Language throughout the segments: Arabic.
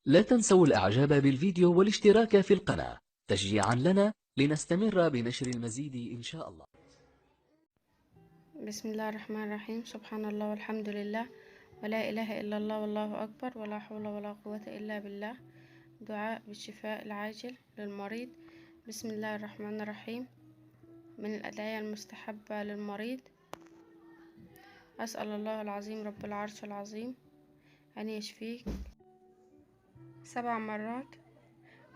لا تنسوا الإعجاب بالفيديو والاشتراك في القناة تشجيعا لنا لنستمر بنشر المزيد إن شاء الله. بسم الله الرحمن الرحيم. سبحان الله والحمد لله ولا إله إلا الله والله أكبر ولا حول ولا قوة إلا بالله. دعاء بالشفاء العاجل للمريض. بسم الله الرحمن الرحيم. من الأدعية المستحبة للمريض: أسأل الله العظيم رب العرش العظيم أن يشفيك 7 مرات.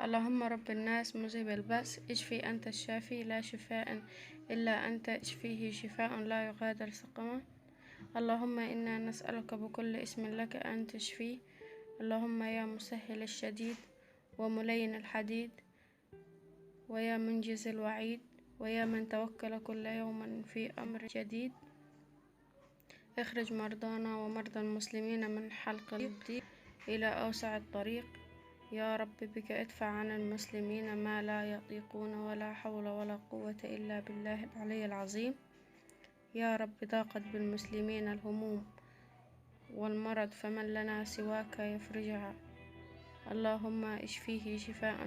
اللهم رب الناس مذهب البأس اشفي أنت الشافي لا شفاء إلا أنت اشفيه شفاء لا يغادر سقما. اللهم إنا نسألك بكل اسم لك أن تشفيه. اللهم يا مسهل الشديد وملين الحديد ويا منجز الوعيد ويا من توكل كل يوم في أمر جديد، اخرج مرضانا ومرضى المسلمين من حلق الضيق إلى أوسع الطريق. يا رب بك ادفع عن المسلمين ما لا يطيقون ولا حول ولا قوة إلا بالله العلي العظيم. يا رب ضاقت بالمسلمين الهموم والمرض فمن لنا سواك يفرجها. اللهم اشفيه شفاء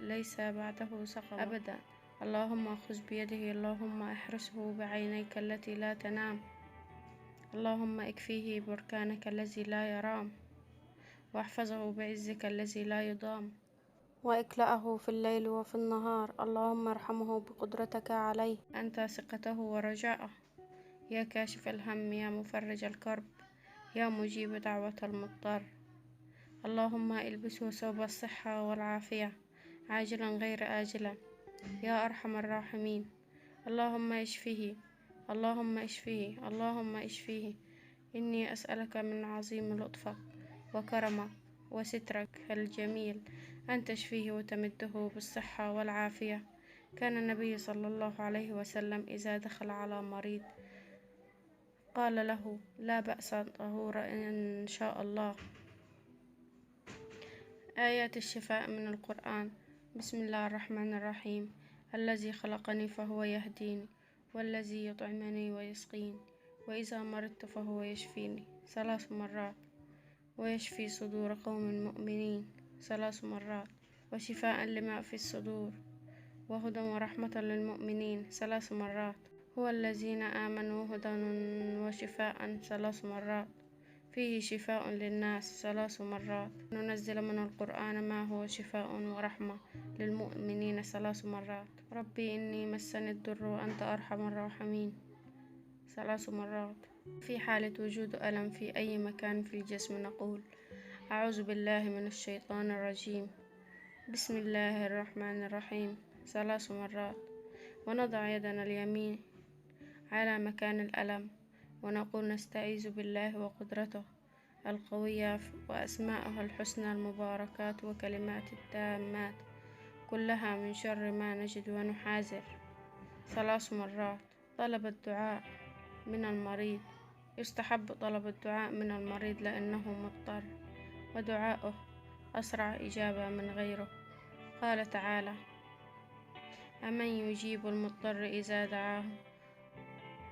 ليس بعده سقم أبدا. اللهم خذ بيده، اللهم احرسه بعينيك التي لا تنام. اللهم اكفيه بركانك الذي لا يرام، واحفظه بعزك الذي لا يضام، واكلأه في الليل وفي النهار. اللهم ارحمه بقدرتك عليه، أنت ثقته ورجاءه. يا كاشف الهم، يا مفرج الكرب، يا مجيب دعوة المضطر. اللهم البسه ثوب الصحة والعافية عاجلا غير آجلا يا أرحم الراحمين. اللهم اشفه، اللهم اشفه، اللهم اشفه. إني أسألك من عظيم لطفك وكرمك وسترك الجميل أن تشفيه وتمده بالصحة والعافية. كان النبي صلى الله عليه وسلم إذا دخل على مريض قال له: لا بأس، طهور إن شاء الله. آيات الشفاء من القرآن: بسم الله الرحمن الرحيم. الذي خلقني فهو يهديني، والذي يطعمني ويسقيني، وإذا مرضت فهو يشفيني 3 مرات، ويشفي صدور قوم مؤمنين 3 مرات، وشفاء لما في الصدور، وهدى ورحمة للمؤمنين 3 مرات. هو الذين آمنوا هدى وشفاء 3 مرات، فيه شفاء للناس 3 مرات. ننزل من القرآن ما هو شفاء ورحمة للمؤمنين 3 مرات. ربي إني مسني الضر وأنت أرحم الراحمين 3 مرات. في حالة وجود ألم في أي مكان في الجسم نقول: أعوذ بالله من الشيطان الرجيم، بسم الله الرحمن الرحيم 3 مرات. ونضع يدنا اليمين على مكان الألم ونقول: نستعيذ بالله وقدرته القوية وأسمائه الحسنى المباركات وكلمات التامات كلها من شر ما نجد ونحاذر 3 مرات. طلب الدعاء من المريض: يستحب طلب الدعاء من المريض لأنه مضطر، ودعاؤه أسرع إجابة من غيره. قال تعالى: أمن يجيب المضطر إذا دعاه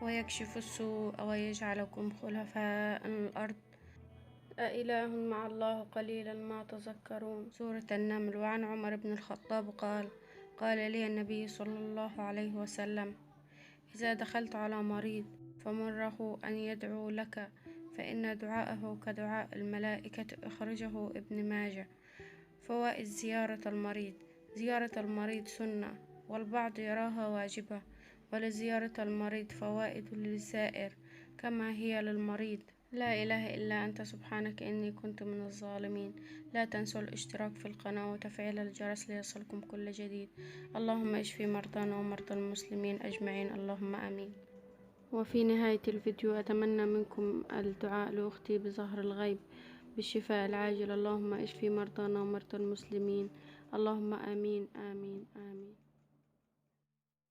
ويكشف السوء ويجعلكم خلفاء الأرض أإله مع الله قليلا ما تذكرون. سورة النمل. وعن عمر بن الخطاب قال لي النبي صلى الله عليه وسلم: إذا دخلت على مريض فمره أن يدعو لك، فإن دعاءه كدعاء الملائكة. أخرجه ابن ماجه. فوائد زيارة المريض: زيارة المريض سنة والبعض يراها واجبة، ولزيارة المريض فوائد للزائر كما هي للمريض. لا إله إلا أنت سبحانك إني كنت من الظالمين. لا تنسوا الاشتراك في القناة وتفعيل الجرس ليصلكم كل جديد. اللهم اشفي مرضانا ومرضى المسلمين أجمعين، اللهم آمين. وفي نهاية الفيديو أتمنى منكم الدعاء لأختي بظهر الغيب بالشفاء العاجل. اللهم اشفي مرضانا ومرضى المسلمين، اللهم آمين آمين آمين.